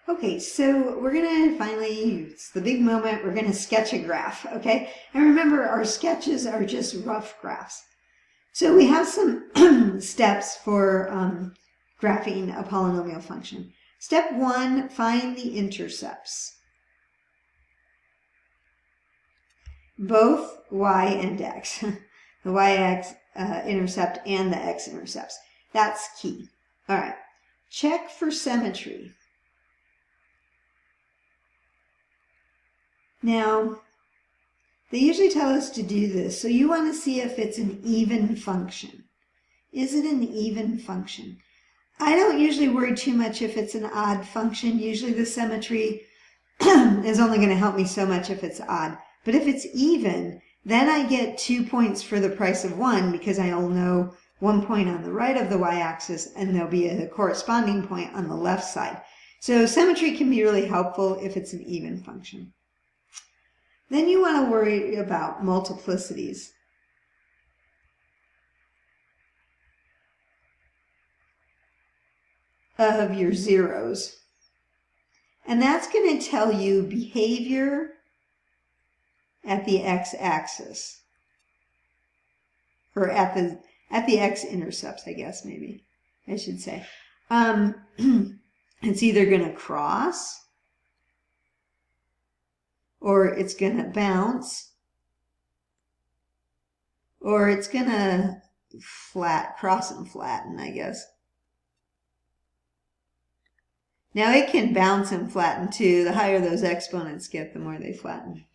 Okay, so we're gonna finally, it's the big moment, we're gonna sketch a graph, okay? And remember, our sketches are just rough graphs. So we have some steps for graphing a polynomial function. Step 1, find the intercepts. Both y and x. The y-x intercept and the x-intercepts. That's key. All right. Check for symmetry. Now, they usually tell us to do this, so you want to see if it's an even function. Is it an even function? I don't usually worry too much if it's an odd function. Usually the symmetry is only going to help me so much if it's odd. But if it's even, then I get 2 points for the price of 1 because I'll know 1 point on the right of the y-axis and there'll be a corresponding point on the left side. So symmetry can be really helpful if it's an even function. Then you want to worry about multiplicities. Of your zeros. And that's going to tell you behavior at the x-axis. Or at the x-intercepts, I guess, maybe I should say. It's either going to cross, or it's going to bounce, or it's going to cross and flatten, I guess. Now it can bounce and flatten too. The higher those exponents get, the more they flatten.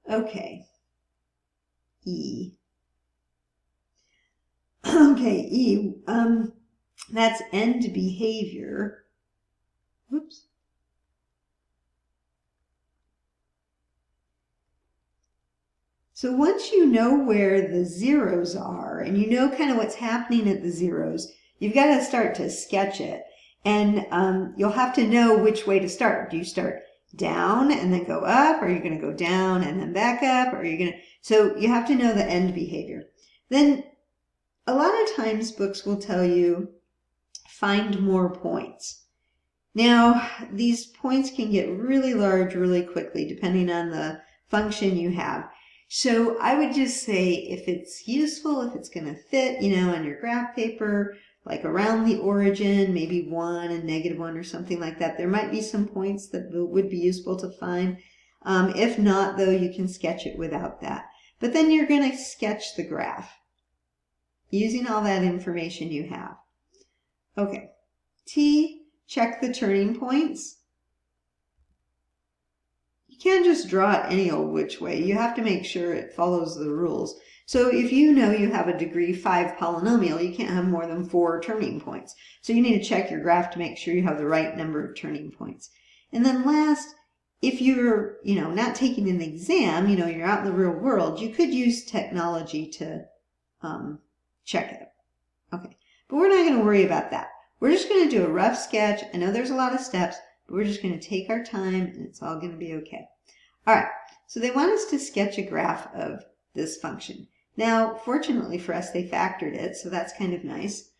Okay. E. Okay, E. That's end behavior. Whoops. So once you know where the zeros are, and you know kind of what's happening at the zeros, you've got to start to sketch it. And you'll have to know which way to start. Do you start down and then go up? Or are you going to go down and then back up? Or are you going to... So you have to know the end behavior. Then a lot of times books will tell you, find more points. Now, these points can get really large really quickly depending on the function you have. So I would just say if it's useful, if it's going to fit, on your graph paper, like around the origin, maybe 1 and -1 or something like that. There might be some points that would be useful to find. If not, though, you can sketch it without that. But then you're going to sketch the graph using all that information you have. Okay. T, check the turning points. You can't just draw it any old which way. You have to make sure it follows the rules. So if you know you have a degree 5 polynomial, you can't have more than 4 turning points. So you need to check your graph to make sure you have the right number of turning points. And then last, if you're, not taking an exam, you're out in the real world, you could use technology to check it. Okay, but we're not going to worry about that. We're just going to do a rough sketch. I know there's a lot of steps, but we're just going to take our time and it's all going to be okay. All right, so they want us to sketch a graph of this function. Now, fortunately for us, they factored it, so that's kind of nice.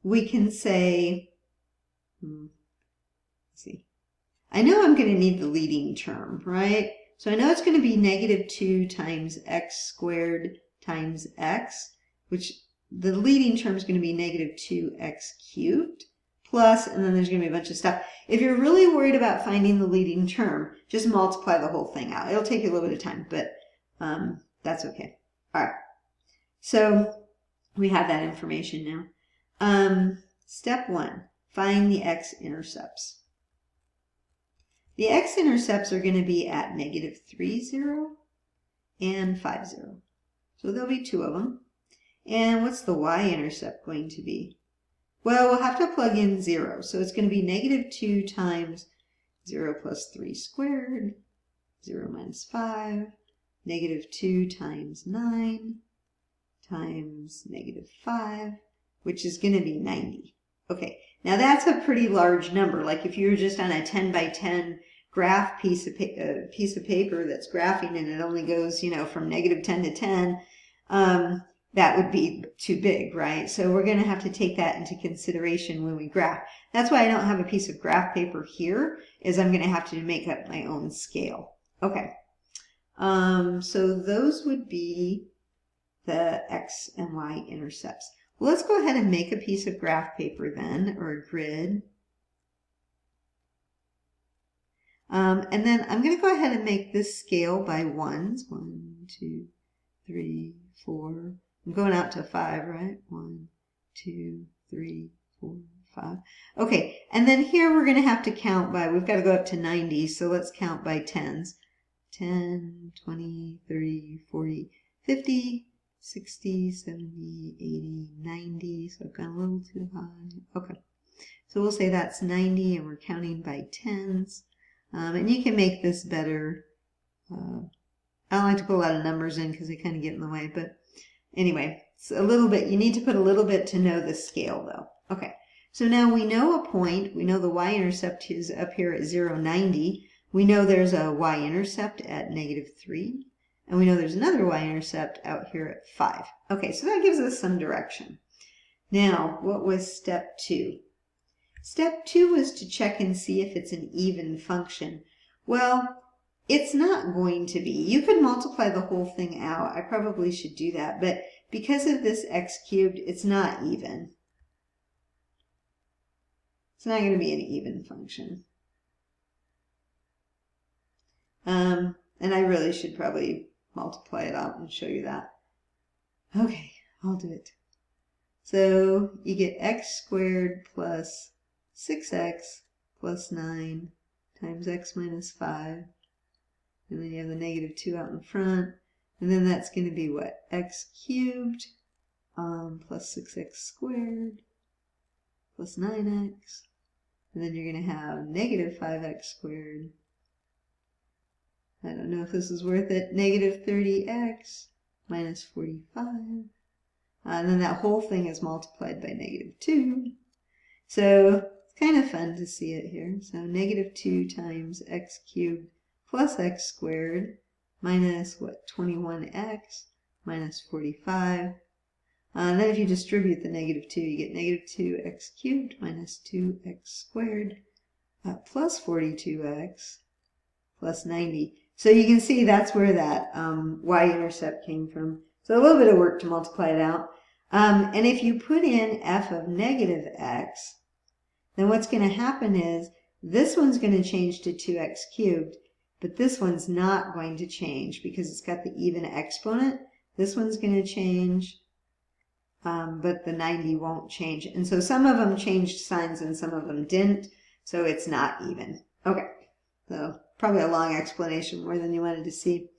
We can say, let's see, I know I'm going to need the leading term, right? So I know it's going to be -2 times x squared times x, which the leading term is going to be -2x cubed. Plus, and then there's going to be a bunch of stuff. If you're really worried about finding the leading term, just multiply the whole thing out. It'll take you a little bit of time, but that's okay. All right. So we have that information now. Step 1, find the x-intercepts. The x-intercepts are going to be at -3, 0 and 5, 0. So there'll be 2 of them. And what's the y-intercept going to be? Well, we'll have to plug in 0. So it's going to be -2 times 0 plus 3 squared, 0 minus 5, -2 times 9 times -5, which is going to be 90. Okay, now that's a pretty large number. Like if you were just on a 10 by 10 graph piece of paper that's graphing and it only goes, from -10 to 10, that would be too big, right? So we're going to have to take that into consideration when we graph. That's why I don't have a piece of graph paper here, is I'm going to have to make up my own scale. Okay, so those would be the x and y intercepts. Well, let's go ahead and make a piece of graph paper then, or a grid. And then I'm going to go ahead and make this scale by ones. 1, 2, 3, 4. I'm going out to 5, right? 1, 2, 3, 4, 5. Okay, and then here we're going to have to count by, we've got to go up to 90, so let's count by tens. 10, 20, 30, 40, 50, 60, 70, 80, 90. So I've gone a little too high. Okay, so we'll say that's 90, and we're counting by tens. And you can make this better. I don't like to put a lot of numbers in because they kind of get in the way, but anyway, it's a little bit, you need to put a little bit to know the scale though. Okay, so now we know a point, we know the y-intercept is up here at 0, 90. We know there's a y-intercept at -3, and we know there's another y-intercept out here at 5. Okay, so that gives us some direction. Now, what was step 2? Step 2 was to check and see if it's an even function. Well, it's not going to be. You could multiply the whole thing out. I probably should do that, but because of this x cubed, it's not even. It's not going to be an even function. And I really should probably multiply it out and show you that. Okay, I'll do it. So you get x squared plus 6x plus 9 times x minus 5. And then you have the -2 out in front. And then that's going to be what? X cubed plus 6x squared plus 9x. And then you're going to have -5x squared. I don't know if this is worth it. -30x minus 45. And then that whole thing is multiplied by -2. So it's kind of fun to see it here. So -2 times x cubed plus x squared minus what? 21x minus 45. And then if you distribute the -2, you get -2x cubed minus 2x squared plus 42x plus 90. So you can see that's where that y-intercept came from. So a little bit of work to multiply it out. And if you put in f of -x, then what's going to happen is this one's going to change to 2x cubed, but this one's not going to change because it's got the even exponent. This one's going to change, but the 90 won't change. And so some of them changed signs and some of them didn't, so it's not even. Okay, so probably a long explanation, more than you wanted to see.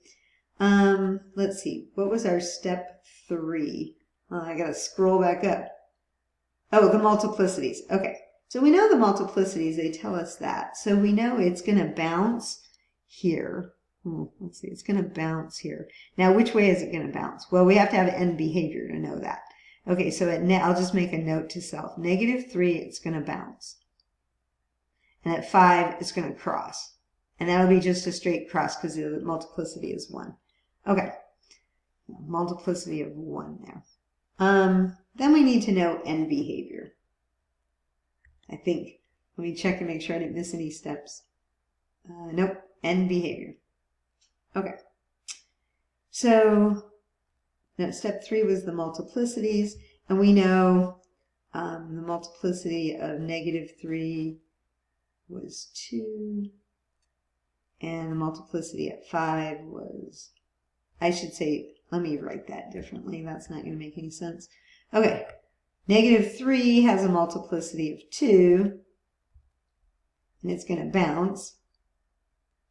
Let's see, what was our step 3? I gotta scroll back up. Oh, the multiplicities. Okay, so we know the multiplicities, they tell us that. So we know it's gonna bounce here. Let's see, it's gonna bounce here. Now, which way is it gonna bounce? Well, we have to have end behavior to know that. Okay, so I'll just make a note to self. -3, it's gonna bounce. And at 5, it's gonna cross. And that'll be just a straight cross because the multiplicity is 1. Okay, multiplicity of 1 there. Then we need to know end behavior. I think. Let me check and make sure I didn't miss any steps. Nope, end behavior. Okay. So step 3 was the multiplicities, and we know the multiplicity of -3 was 2, and the multiplicity at 5 was, I should say, let me write that differently. That's not going to make any sense. Okay, -3 has a multiplicity of 2, and it's going to bounce.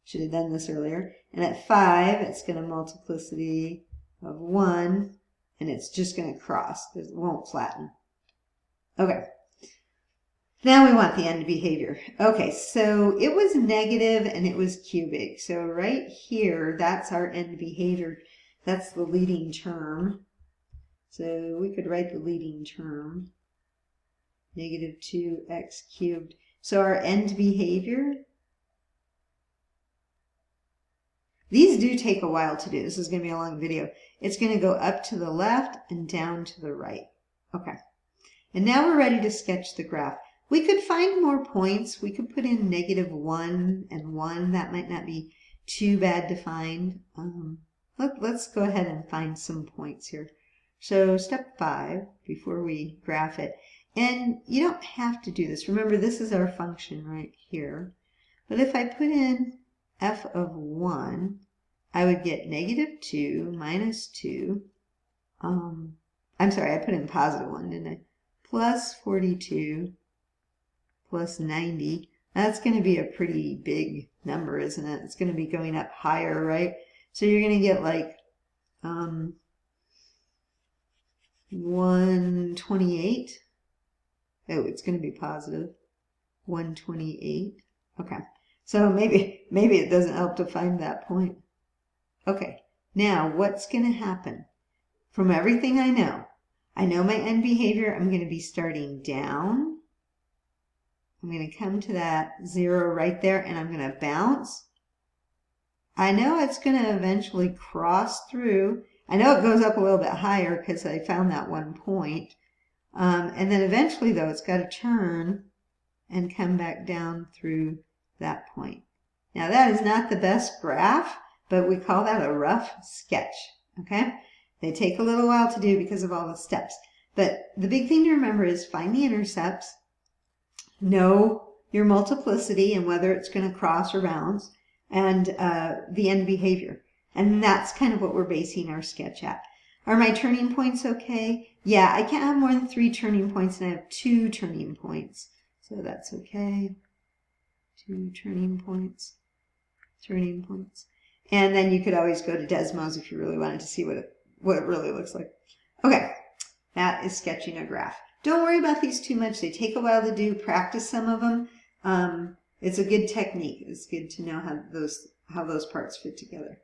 Should have done this earlier. And at 5, it's going to multiplicity of 1, and it's just going to cross. It won't flatten. Okay. Now we want the end behavior. Okay, so it was negative and it was cubic. So right here, that's our end behavior. That's the leading term. So we could write the leading term. -2x cubed. So our end behavior, these do take a while to do. This is going to be a long video. It's going to go up to the left and down to the right. Okay. And now we're ready to sketch the graph. We could find more points. We could put in -1 and 1. That might not be too bad to find. Let's go ahead and find some points here. So step 5, before we graph it. And you don't have to do this. Remember, this is our function right here. But if I put in f of 1, I would get -2 minus 2. I'm sorry, I put in +1, didn't I? Plus 42 plus 90. That's going to be a pretty big number, isn't it? It's going to be going up higher, right? So you're going to get like 128. Oh, it's going to be positive. 128. Okay. So maybe it doesn't help to find that point. Okay. Now, what's going to happen? From everything I know my end behavior. I'm going to be starting down. I'm going to come to that 0 right there, and I'm going to bounce. I know it's going to eventually cross through. I know it goes up a little bit higher because I found that one point. And then eventually, though, it's got to turn and come back down through that point. Now, that is not the best graph, but we call that a rough sketch, okay? They take a little while to do because of all the steps. But the big thing to remember is find the intercepts, know your multiplicity and whether it's going to cross or bounce, and the end behavior. And that's kind of what we're basing our sketch at. Are my turning points okay? Yeah, I can't have more than 3 turning points, and I have 2 turning points. So that's okay. 2 turning points. And then you could always go to Desmos if you really wanted to see what it really looks like. Okay, that is sketching a graph. Don't worry about these too much. They take a while to do. Practice some of them. It's a good technique. It's good to know how those parts fit together.